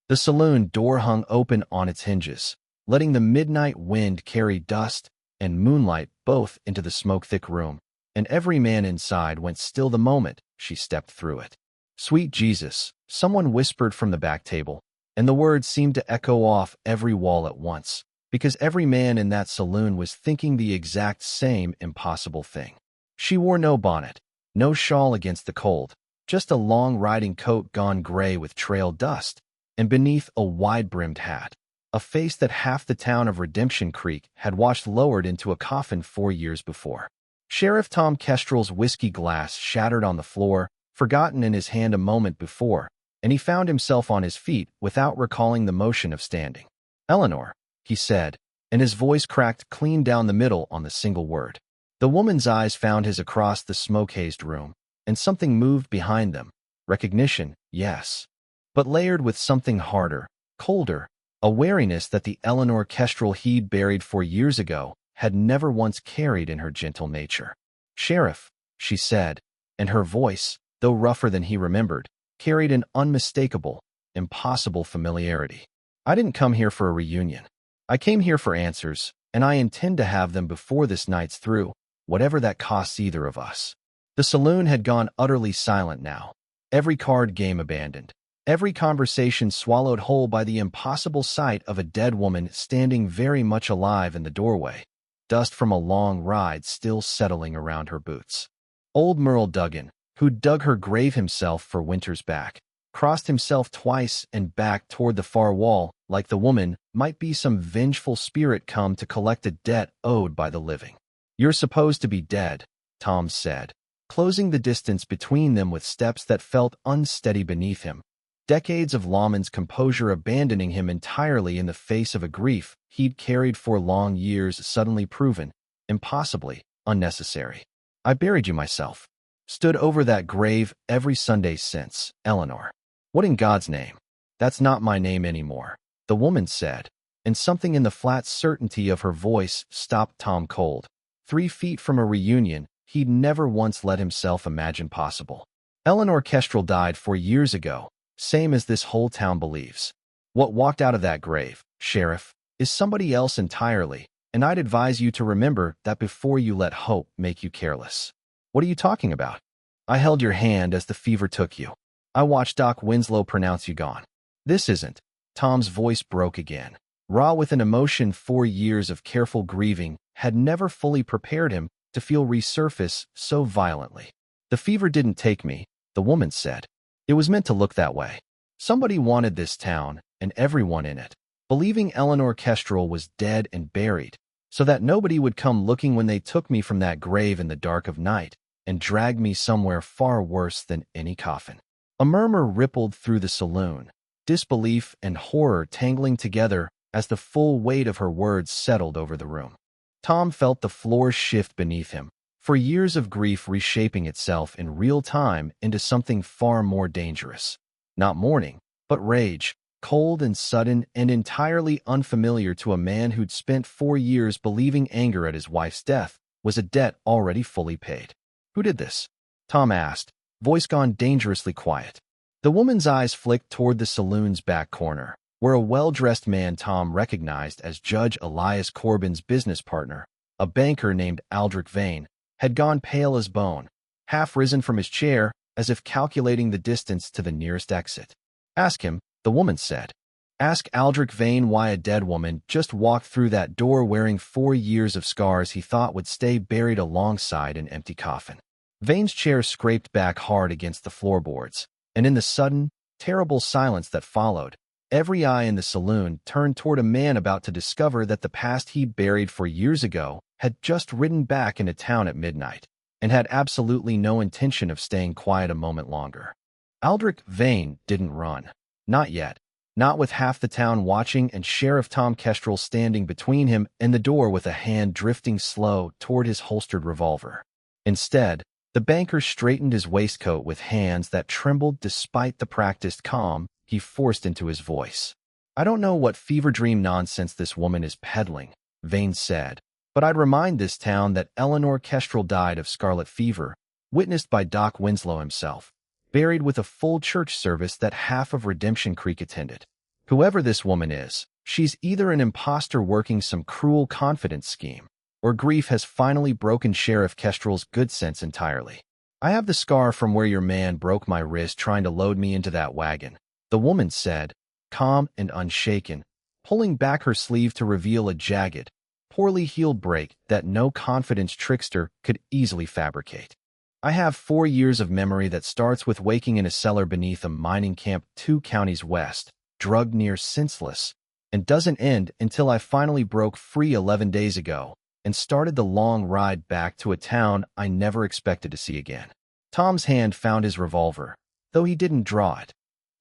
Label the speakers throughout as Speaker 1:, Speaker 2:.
Speaker 1: The saloon door hung open on its hinges, letting the midnight wind carry dust and moonlight both into the smoke-thick room, and every man inside went still the moment she stepped through it. "Sweet Jesus," someone whispered from the back table, and the words seemed to echo off every wall at once, because every man in that saloon was thinking the exact same impossible thing. She wore no bonnet, no shawl against the cold, just a long riding coat gone gray with trail dust, and beneath a wide-brimmed hat, a face that half the town of Redemption Creek had watched lowered into a coffin 4 years before. Sheriff Tom Kestrel's whiskey glass shattered on the floor, forgotten in his hand a moment before, and he found himself on his feet without recalling the motion of standing. "Eleanor," he said, and his voice cracked clean down the middle on the single word. The woman's eyes found his across the smoke-hazed room, and something moved behind them. Recognition, yes, but layered with something harder, colder, a wariness that the Eleanor Kestrel he'd buried 4 years ago had never once carried in her gentle nature. "Sheriff," she said, and her voice, though rougher than he remembered, carried an unmistakable, impossible familiarity. "I didn't come here for a reunion. I came here for answers, and I intend to have them before this night's through, whatever that costs either of us." The saloon had gone utterly silent now, every card game abandoned, every conversation swallowed whole by the impossible sight of a dead woman standing very much alive in the doorway, dust from a long ride still settling around her boots. Old Merle Duggan, who'd dug her grave himself for winters back, crossed himself twice and back toward the far wall, like the woman might be some vengeful spirit come to collect a debt owed by the living. "You're supposed to be dead," Tom said, closing the distance between them with steps that felt unsteady beneath him. Decades of lawman's composure abandoning him entirely in the face of a grief he'd carried for long years suddenly proven, impossibly, unnecessary. "I buried you myself. Stood over that grave every Sunday since, Eleanor." "What in God's name?" "That's not my name anymore," the woman said, and something in the flat certainty of her voice stopped Tom cold. 3 feet from a reunion he'd never once let himself imagine possible. "Eleanor Kestrel died 4 years ago, same as this whole town believes. What walked out of that grave, Sheriff, is somebody else entirely, and I'd advise you to remember that before you let hope make you careless." "What are you talking about?" "I held your hand as the fever took you. I watched Doc Winslow pronounce you gone. This isn't—" Tom's voice broke again, raw with an emotion 4 years of careful grieving had never fully prepared him to feel resurface so violently. "The fever didn't take me," the woman said. "It was meant to look that way. Somebody wanted this town, and everyone in it, believing Eleanor Kestrel was dead and buried, so that nobody would come looking when they took me from that grave in the dark of night and dragged me somewhere far worse than any coffin." A murmur rippled through the saloon, disbelief and horror tangling together as the full weight of her words settled over the room. Tom felt the floor shift beneath him, for years of grief reshaping itself in real time into something far more dangerous. Not mourning, but rage, cold and sudden and entirely unfamiliar to a man who'd spent 4 years believing anger at his wife's death was a debt already fully paid. "Who did this?" Tom asked, voice gone dangerously quiet. The woman's eyes flicked toward the saloon's back corner, where a well-dressed man Tom recognized as Judge Elias Corbin's business partner, a banker named Aldrich Vane, had gone pale as bone, half risen from his chair as if calculating the distance to the nearest exit. "Ask him," the woman said. "Ask Aldrich Vane why a dead woman just walked through that door wearing 4 years of scars he thought would stay buried alongside an empty coffin." Vane's chair scraped back hard against the floorboards, and in the sudden, terrible silence that followed, every eye in the saloon turned toward a man about to discover that the past he'd buried 4 years ago had just ridden back into town at midnight, and had absolutely no intention of staying quiet a moment longer. Aldrich Vane didn't run. Not yet. Not with half the town watching and Sheriff Tom Kestrel standing between him and the door with a hand drifting slow toward his holstered revolver. Instead, the banker straightened his waistcoat with hands that trembled despite the practiced calm he forced into his voice. "I don't know what fever dream nonsense this woman is peddling," Vane said, "but I'd remind this town that Eleanor Kestrel died of scarlet fever, witnessed by Doc Winslow himself, buried with a full church service that half of Redemption Creek attended. Whoever this woman is, she's either an imposter working some cruel confidence scheme, or grief has finally broken Sheriff Kestrel's good sense entirely. I have the scar from where your man broke my wrist trying to load me into that wagon, the woman said, calm and unshaken, pulling back her sleeve to reveal a jagged, poorly healed break that no confidence trickster could easily fabricate. I have 4 years of memory that starts with waking in a cellar beneath a mining camp 2 counties west, drugged near senseless, and doesn't end until I finally broke free 11 days ago and started the long ride back to a town I never expected to see again. Tom's hand found his revolver, though he didn't draw it.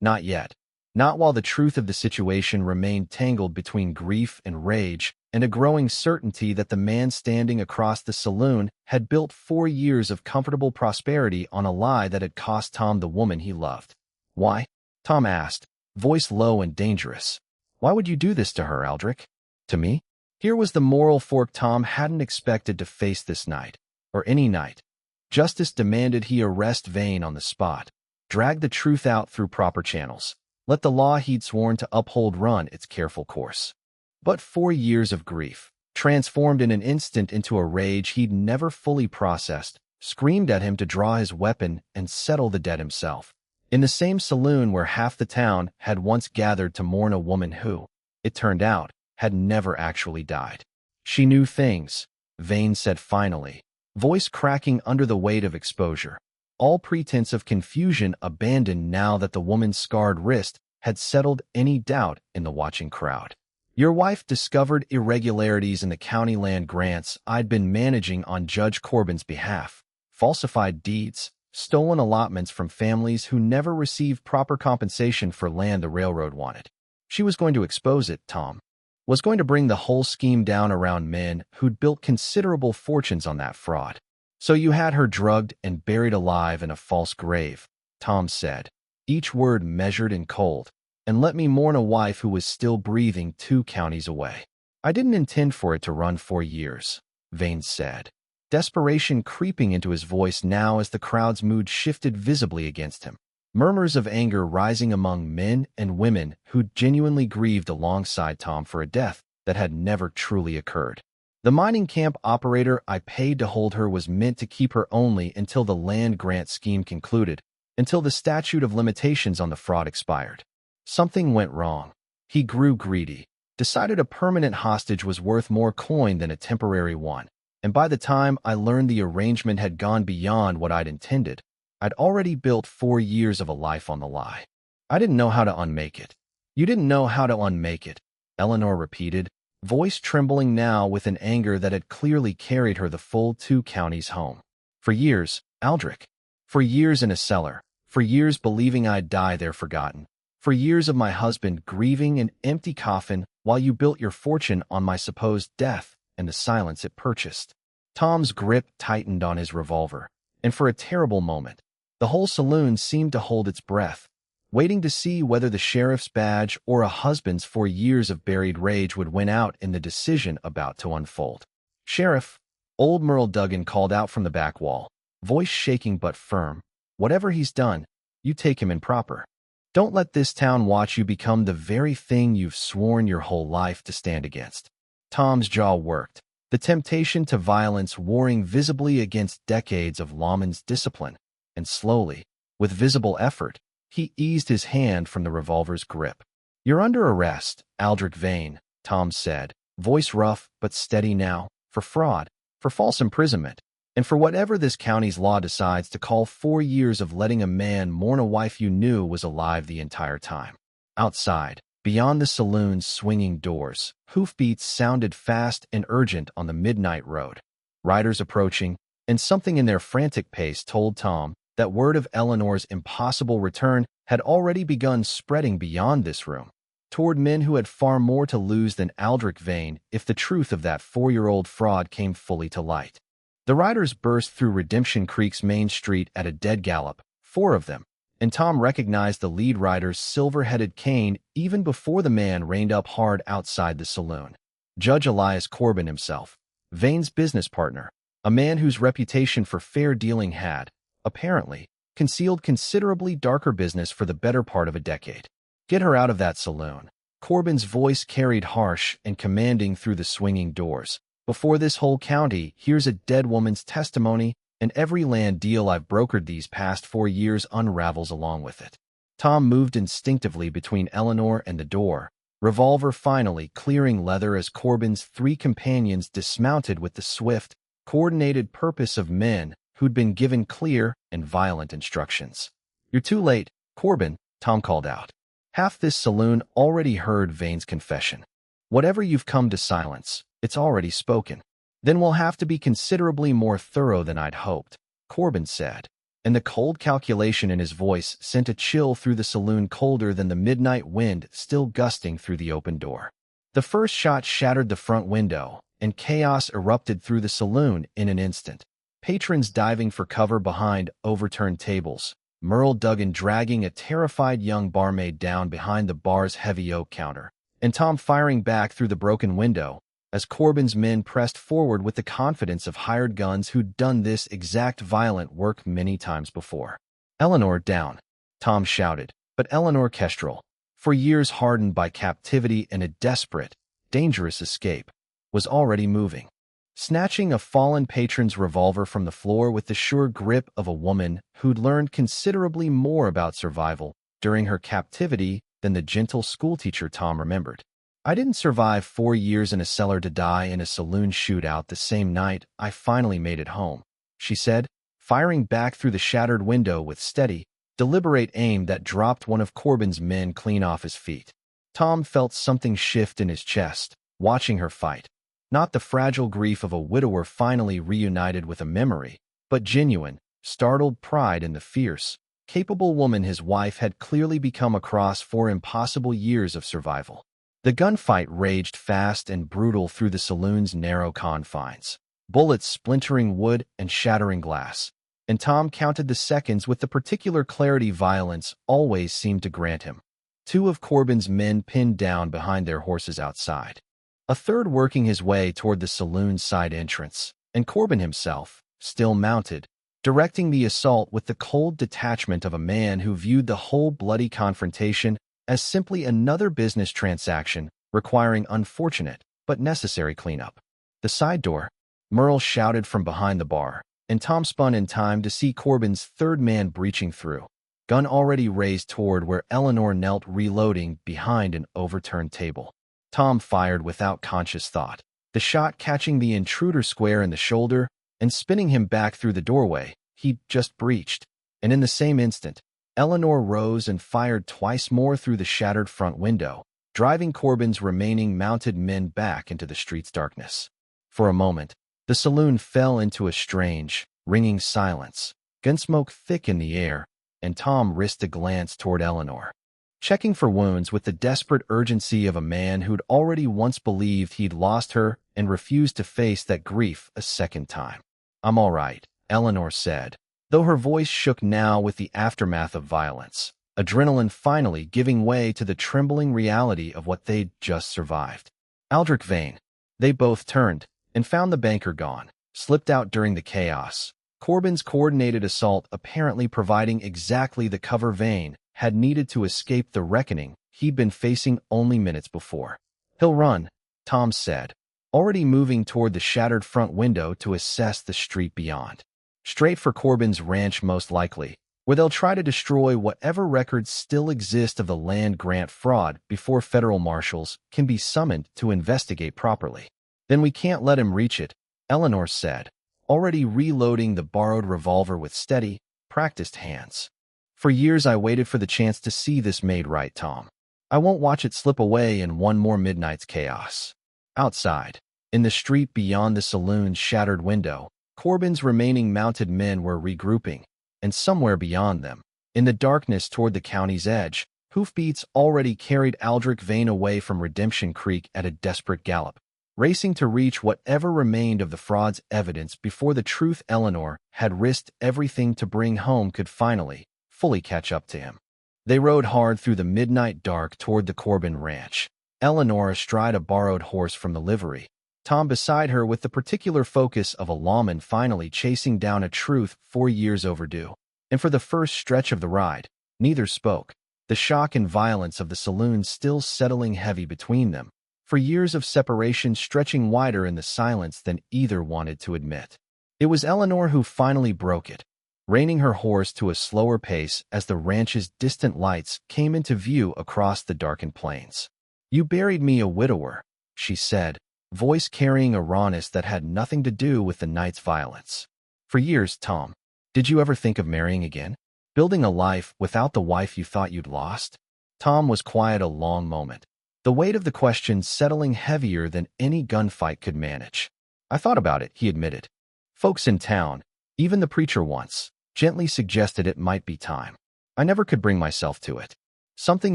Speaker 1: Not yet. Not while the truth of the situation remained tangled between grief and rage and a growing certainty that the man standing across the saloon had built 4 years of comfortable prosperity on a lie that had cost Tom the woman he loved. Why? Tom asked, voice low and dangerous. Why would you do this to her, Aldrich? To me? Here was the moral fork Tom hadn't expected to face this night, or any night. Justice demanded he arrest Vane on the spot, drag the truth out through proper channels, let the law he'd sworn to uphold run its careful course. But 4 years of grief, transformed in an instant into a rage he'd never fully processed, screamed at him to draw his weapon and settle the debt himself. In the same saloon where half the town had once gathered to mourn a woman who, it turned out, had never actually died. She knew things, Vane said finally, voice cracking under the weight of exposure. All pretense of confusion abandoned now that the woman's scarred wrist had settled any doubt in the watching crowd. Your wife discovered irregularities in the county land grants I'd been managing on Judge Corbin's behalf, falsified deeds, stolen allotments from families who never received proper compensation for land the railroad wanted. She was going to expose it, Tom. Was going to bring the whole scheme down around men who'd built considerable fortunes on that fraud. So you had her drugged and buried alive in a false grave, Tom said, each word measured and cold, and let me mourn a wife who was still breathing 2 counties away. I didn't intend for it to run 4 years, Vane said, desperation creeping into his voice now as the crowd's mood shifted visibly against him. Murmurs of anger rising among men and women who'd genuinely grieved alongside Tom for a death that had never truly occurred. The mining camp operator I paid to hold her was meant to keep her only until the land grant scheme concluded, until the statute of limitations on the fraud expired. Something went wrong. He grew greedy, decided a permanent hostage was worth more coin than a temporary one, and by the time I learned the arrangement had gone beyond what I'd intended, I'd already built 4 years of a life on the lie. I didn't know how to unmake it. You didn't know how to unmake it, Eleanor repeated, voice trembling now with an anger that had clearly carried her the full 2 counties home. For years, Aldrich. For years in a cellar. For years believing I'd die there forgotten. For years of my husband grieving an empty coffin while you built your fortune on my supposed death and the silence it purchased. Tom's grip tightened on his revolver, and for a terrible moment, the whole saloon seemed to hold its breath, waiting to see whether the sheriff's badge or a husband's 4 years of buried rage would win out in the decision about to unfold. Sheriff, old Merle Duggan called out from the back wall, voice shaking but firm, whatever he's done, you take him in proper. Don't let this town watch you become the very thing you've sworn your whole life to stand against. Tom's jaw worked, the temptation to violence warring visibly against decades of lawman's discipline, and slowly, with visible effort, he eased his hand from the revolver's grip. You're under arrest, Aldrich Vane, Tom said, voice rough but steady now, for fraud, for false imprisonment, and for whatever this county's law decides to call 4 years of letting a man mourn a wife you knew was alive the entire time. Outside, beyond the saloon's swinging doors, hoofbeats sounded fast and urgent on the midnight road. Riders approaching, and something in their frantic pace told Tom that word of Eleanor's impossible return had already begun spreading beyond this room, toward men who had far more to lose than Aldrich Vane if the truth of that 4-year-old fraud came fully to light. The riders burst through Redemption Creek's main street at a dead gallop, 4 of them, and Tom recognized the lead rider's silver-headed cane even before the man reined up hard outside the saloon. Judge Elias Corbin himself, Vane's business partner, a man whose reputation for fair dealing had, apparently, concealed considerably darker business for the better part of a decade. Get her out of that saloon, Corbin's voice carried harsh and commanding through the swinging doors. "Before this whole county, here's a dead woman's testimony, and every land deal I've brokered these past 4 years unravels along with it." Tom moved instinctively between Eleanor and the door, revolver finally clearing leather as Corbin's 3 companions dismounted with the swift, coordinated purpose of men who'd been given clear and violent instructions. "You're too late, Corbin," Tom called out. Half this saloon already heard Vane's confession. "Whatever you've come to silence, it's already spoken." "Then we'll have to be considerably more thorough than I'd hoped," Corbin said, and the cold calculation in his voice sent a chill through the saloon colder than the midnight wind still gusting through the open door. The first shot shattered the front window, and chaos erupted through the saloon in an instant. Patrons diving for cover behind overturned tables, Merle Duggan dragging a terrified young barmaid down behind the bar's heavy oak counter, and Tom firing back through the broken window as Corbin's men pressed forward with the confidence of hired guns who'd done this exact violent work many times before. "Eleanor down," Tom shouted, but Eleanor Kestrel, for years hardened by captivity and a desperate, dangerous escape, was already moving, snatching a fallen patron's revolver from the floor with the sure grip of a woman who'd learned considerably more about survival during her captivity than the gentle schoolteacher Tom remembered. "I didn't survive 4 years in a cellar to die in a saloon shootout the same night I finally made it home," she said, firing back through the shattered window with steady, deliberate aim that dropped one of Corbin's men clean off his feet. Tom felt something shift in his chest, watching her fight. Not the fragile grief of a widower finally reunited with a memory, but genuine, startled pride in the fierce, capable woman his wife had clearly become across 4 impossible years of survival. The gunfight raged fast and brutal through the saloon's narrow confines, bullets splintering wood and shattering glass, and Tom counted the seconds with the particular clarity violence always seemed to grant him. 2 of Corbin's men pinned down behind their horses outside, a third working his way toward the saloon's side entrance, and Corbin himself, still mounted, directing the assault with the cold detachment of a man who viewed the whole bloody confrontation as simply another business transaction requiring unfortunate but necessary cleanup. "The side door," Merle shouted from behind the bar, and Tom spun in time to see Corbin's 3rd man breaching through, gun already raised toward where Eleanor knelt reloading behind an overturned table. Tom fired without conscious thought, the shot catching the intruder square in the shoulder and spinning him back through the doorway he'd just breached, and in the same instant, Eleanor rose and fired twice more through the shattered front window, driving Corbin's remaining mounted men back into the street's darkness. For a moment, the saloon fell into a strange, ringing silence, gunsmoke thick in the air, and Tom risked a glance toward Eleanor, checking for wounds with the desperate urgency of a man who'd already once believed he'd lost her and refused to face that grief a second time. "I'm all right," Eleanor said, though her voice shook now with the aftermath of violence, adrenaline finally giving way to the trembling reality of what they'd just survived. "Aldrich Vane." They both turned and found the banker gone, slipped out during the chaos, Corbin's coordinated assault apparently providing exactly the cover Vane had needed to escape the reckoning he'd been facing only minutes before. "He'll run," Tom said, already moving toward the shattered front window to assess the street beyond. "Straight for Corbin's ranch most likely, where they'll try to destroy whatever records still exist of the land grant fraud before federal marshals can be summoned to investigate properly." "Then we can't let him reach it," Eleanor said, already reloading the borrowed revolver with steady, practiced hands. "For years I waited for the chance to see this made right, Tom. I won't watch it slip away in one more midnight's chaos." Outside, in the street beyond the saloon's shattered window, Corbin's remaining mounted men were regrouping, and somewhere beyond them, in the darkness toward the county's edge, hoofbeats already carried Aldrich Vane away from Redemption Creek at a desperate gallop, racing to reach whatever remained of the fraud's evidence before the truth Eleanor had risked everything to bring home could finally, fully catch up to him. They rode hard through the midnight dark toward the Corbin ranch, Eleanor astride a borrowed horse from the livery, Tom beside her with the particular focus of a lawman finally chasing down a truth 4 years overdue. And for the first stretch of the ride, neither spoke, the shock and violence of the saloon still settling heavy between them, for years of separation stretching wider in the silence than either wanted to admit. It was Eleanor who finally broke it, reining her horse to a slower pace as the ranch's distant lights came into view across the darkened plains. "You buried me a widower," she said, voice carrying a rawness that had nothing to do with the night's violence. "For years, Tom. Did you ever think of marrying again? Building a life without the wife you thought you'd lost?" Tom was quiet a long moment, the weight of the question settling heavier than any gunfight could manage. "I thought about it," he admitted. "Folks in town, even the preacher once, gently suggested it might be time. I never could bring myself to it. Something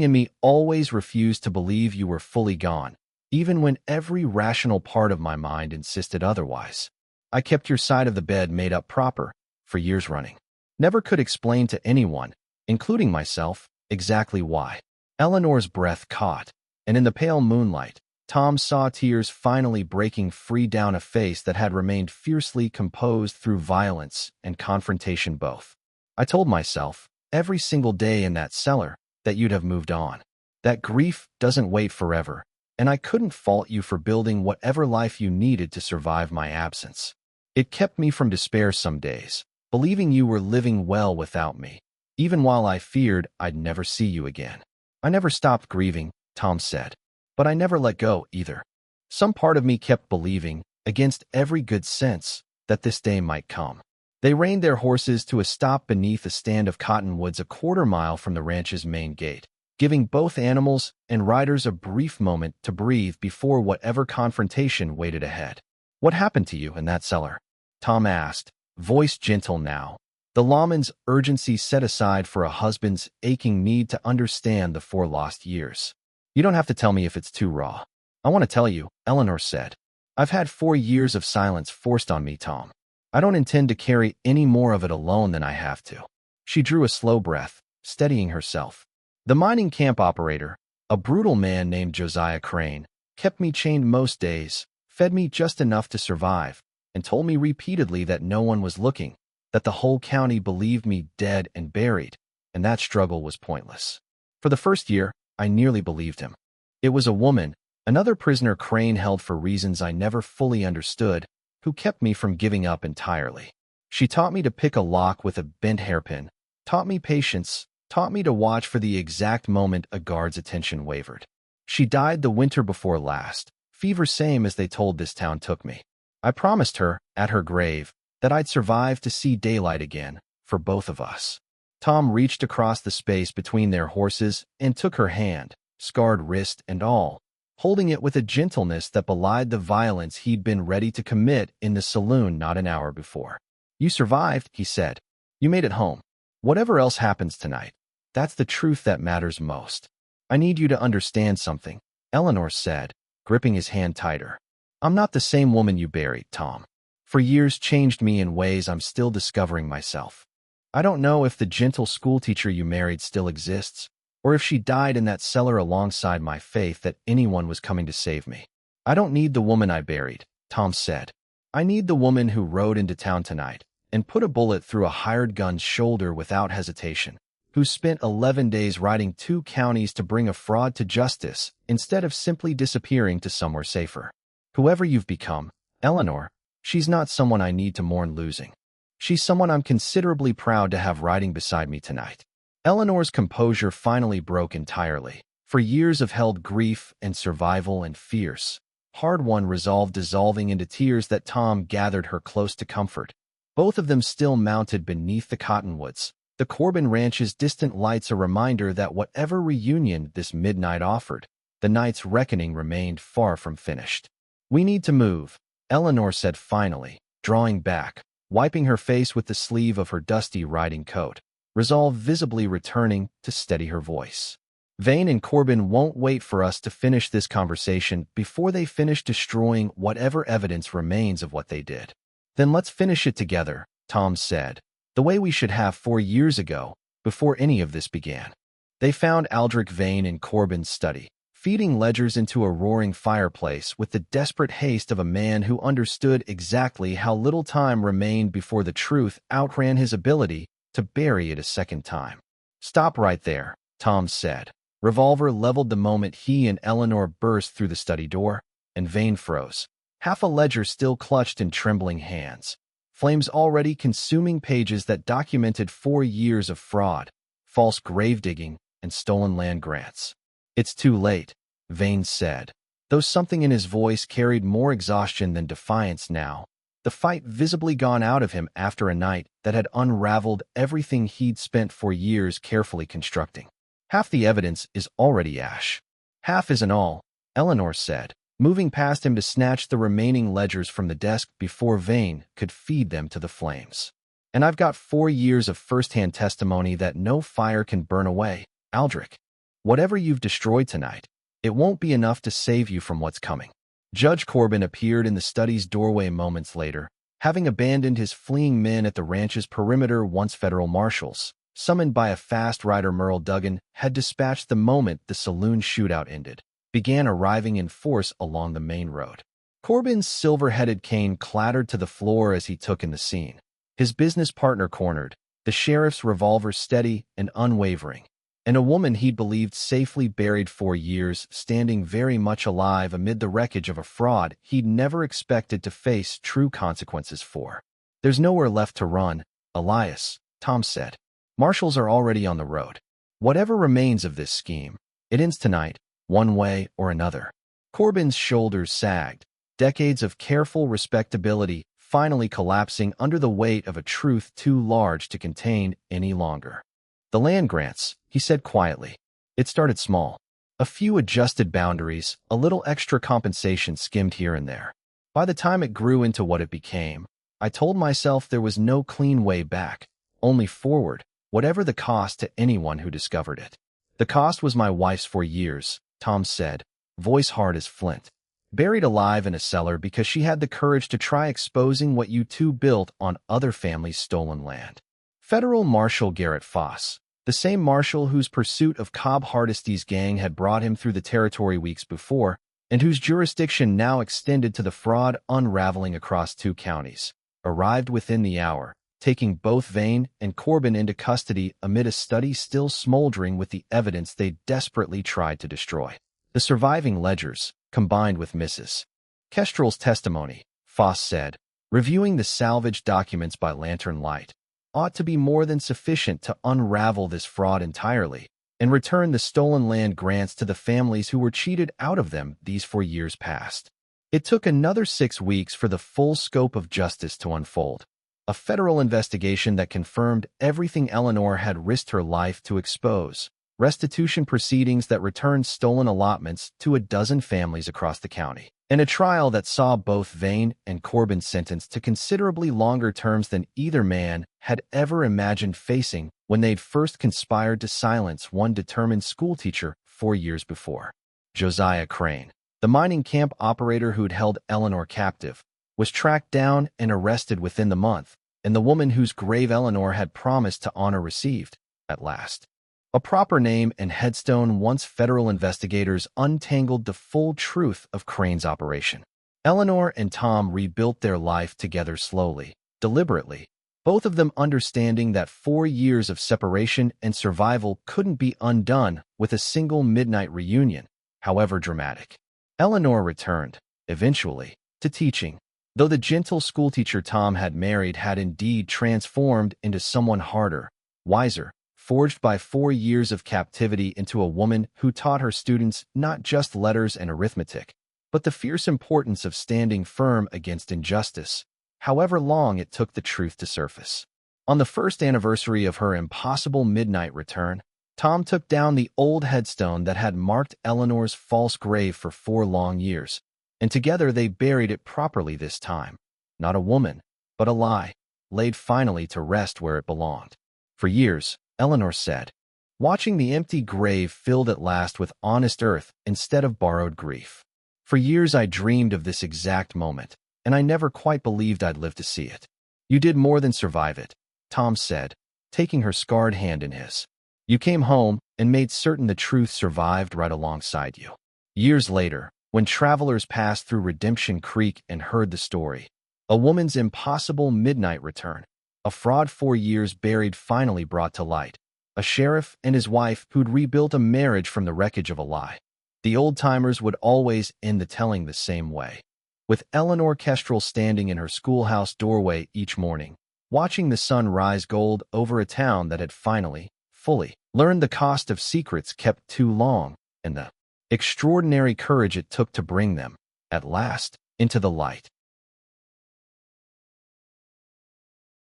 Speaker 1: in me always refused to believe you were fully gone, even when every rational part of my mind insisted otherwise. I kept your side of the bed made up proper, for years running. Never could explain to anyone, including myself, exactly why." Eleanor's breath caught, and in the pale moonlight, Tom saw tears finally breaking free down a face that had remained fiercely composed through violence and confrontation both. "I told myself, every single day in that cellar, that you'd have moved on. That grief doesn't wait forever, and I couldn't fault you for building whatever life you needed to survive my absence. It kept me from despair some days, believing you were living well without me, even while I feared I'd never see you again. I never stopped grieving," Tom said. "But I never let go either. Some part of me kept believing, against every good sense, that this day might come." They reined their horses to a stop beneath a stand of cottonwoods a quarter-mile from the ranch's main gate, giving both animals and riders a brief moment to breathe before whatever confrontation waited ahead. "What happened to you in that cellar?" Tom asked, voice gentle now, the lawman's urgency set aside for a husband's aching need to understand the 4 lost years. "You don't have to tell me if it's too raw." "I want to tell you," Eleanor said. "I've had 4 years of silence forced on me, Tom. I don't intend to carry any more of it alone than I have to." She drew a slow breath, steadying herself. "The mining camp operator, a brutal man named Josiah Crane, kept me chained most days, fed me just enough to survive, and told me repeatedly that no one was looking, that the whole county believed me dead and buried, and that struggle was pointless. For the first year, I nearly believed him. It was a woman, another prisoner Crane held for reasons I never fully understood, who kept me from giving up entirely. She taught me to pick a lock with a bent hairpin, taught me patience, taught me to watch for the exact moment a guard's attention wavered. She died the winter before last, fever same as they told this town took me. I promised her, at her grave, that I'd survive to see daylight again, for both of us." Tom reached across the space between their horses and took her hand, scarred wrist and all, holding it with a gentleness that belied the violence he'd been ready to commit in the saloon not an hour before. "You survived," he said. "You made it home. Whatever else happens tonight, that's the truth that matters most. I need you to understand something," Eleanor said, gripping his hand tighter. "I'm not the same woman you buried, Tom. For years changed me in ways I'm still discovering myself. I don't know if the gentle schoolteacher you married still exists, or if she died in that cellar alongside my faith that anyone was coming to save me. I don't need the woman I buried," Tom said. "I need the woman who rode into town tonight and put a bullet through a hired gun's shoulder without hesitation, who spent 11 days riding 2 counties to bring a fraud to justice instead of simply disappearing to somewhere safer. Whoever you've become, Eleanor, she's not someone I need to mourn losing. She's someone I'm considerably proud to have riding beside me tonight." Eleanor's composure finally broke entirely. For years of held grief and survival and fierce, hard-won resolve dissolving into tears that Tom gathered her close to comfort. Both of them still mounted beneath the cottonwoods, the Corbin Ranch's distant lights a reminder that whatever reunion this midnight offered, the night's reckoning remained far from finished. "We need to move," Eleanor said finally, drawing back, wiping her face with the sleeve of her dusty riding coat, resolve visibly returning to steady her voice. "Vane and Corbin won't wait for us to finish this conversation before they finish destroying whatever evidence remains of what they did." "Then let's finish it together," Tom said, "the way we should have 4 years ago, before any of this began." They found Aldrich Vane in Corbin's study, feeding ledgers into a roaring fireplace with the desperate haste of a man who understood exactly how little time remained before the truth outran his ability to bury it a second time. "Stop right there," Tom said. Revolver leveled the moment he and Eleanor burst through the study door, and Vane froze, half a ledger still clutched in trembling hands. Flames already consuming pages that documented 4 years of fraud, false grave digging, and stolen land grants. It's too late, Vane said, though something in his voice carried more exhaustion than defiance now. The fight visibly gone out of him after a night that had unraveled everything he'd spent 4 years carefully constructing. Half the evidence is already ash. Half isn't all, Eleanor said, moving past him to snatch the remaining ledgers from the desk before Vane could feed them to the flames. And I've got 4 years of first-hand testimony that no fire can burn away, Aldrich. Whatever you've destroyed tonight, it won't be enough to save you from what's coming. Judge Corbin appeared in the study's doorway moments later, having abandoned his fleeing men at the ranch's perimeter once federal marshals, summoned by a fast rider Merle Duggan, had dispatched the moment the saloon shootout ended, began arriving in force along the main road. Corbin's silver-headed cane clattered to the floor as he took in the scene, his business partner cornered, the sheriff's revolver steady and unwavering, and a woman he'd believed safely buried 4 years standing very much alive amid the wreckage of a fraud he'd never expected to face true consequences for. There's nowhere left to run, Elias, Tom said. Marshals are already on the road. Whatever remains of this scheme, it ends tonight, one way or another. Corbin's shoulders sagged, decades of careful respectability finally collapsing under the weight of a truth too large to contain any longer. The land grants, he said quietly. It started small. A few adjusted boundaries, a little extra compensation skimmed here and there. By the time it grew into what it became, I told myself there was no clean way back, only forward, whatever the cost to anyone who discovered it. The cost was my wife's 4 years, Tom said, voice hard as flint. Buried alive in a cellar because she had the courage to try exposing what you two built on other families' stolen land. Federal Marshal Garrett Foss, the same marshal whose pursuit of Cobb Hardesty's gang had brought him through the territory weeks before, and whose jurisdiction now extended to the fraud unraveling across 2 counties, arrived within the hour, taking both Vane and Corbin into custody amid a study still smoldering with the evidence they desperately tried to destroy. The surviving ledgers, combined with Mrs. Kestrel's testimony, Foss said, reviewing the salvaged documents by lantern light, ought to be more than sufficient to unravel this fraud entirely and return the stolen land grants to the families who were cheated out of them these 4 years past. It took another 6 weeks for the full scope of justice to unfold, a federal investigation that confirmed everything Eleanor had risked her life to expose, restitution proceedings that returned stolen allotments to a dozen families across the county, and a trial that saw both Vane and Corbin sentenced to considerably longer terms than either man had ever imagined facing when they'd first conspired to silence one determined schoolteacher 4 years before. Josiah Crane, the mining camp operator who'd held Eleanor captive, was tracked down and arrested within the month, and the woman whose grave Eleanor had promised to honor received, at last, a proper name and headstone once federal investigators untangled the full truth of Crane's operation. Eleanor and Tom rebuilt their life together slowly, deliberately, both of them understanding that 4 years of separation and survival couldn't be undone with a single midnight reunion, however dramatic. Eleanor returned, eventually, to teaching, though the gentle schoolteacher Tom had married had indeed transformed into someone harder, wiser, forged by 4 years of captivity into a woman who taught her students not just letters and arithmetic, but the fierce importance of standing firm against injustice, however long it took the truth to surface. On the first anniversary of her impossible midnight return, Tom took down the old headstone that had marked Eleanor's false grave for 4 long years, and together they buried it properly this time. Not a woman, but a lie, laid finally to rest where it belonged. For years, Eleanor said, watching the empty grave filled at last with honest earth instead of borrowed grief. For years I dreamed of this exact moment, and I never quite believed I'd live to see it. You did more than survive it, Tom said, taking her scarred hand in his. You came home and made certain the truth survived right alongside you. Years later, when travelers passed through Redemption Creek and heard the story, a woman's impossible midnight return, a fraud 4 years buried finally brought to light, a sheriff and his wife who'd rebuilt a marriage from the wreckage of a lie. The old-timers would always end the telling the same way, with Eleanor Kestrel standing in her schoolhouse doorway each morning, watching the sun rise gold over a town that had finally, fully, learned the cost of secrets kept too long and the extraordinary courage it took to bring them, at last, into the light.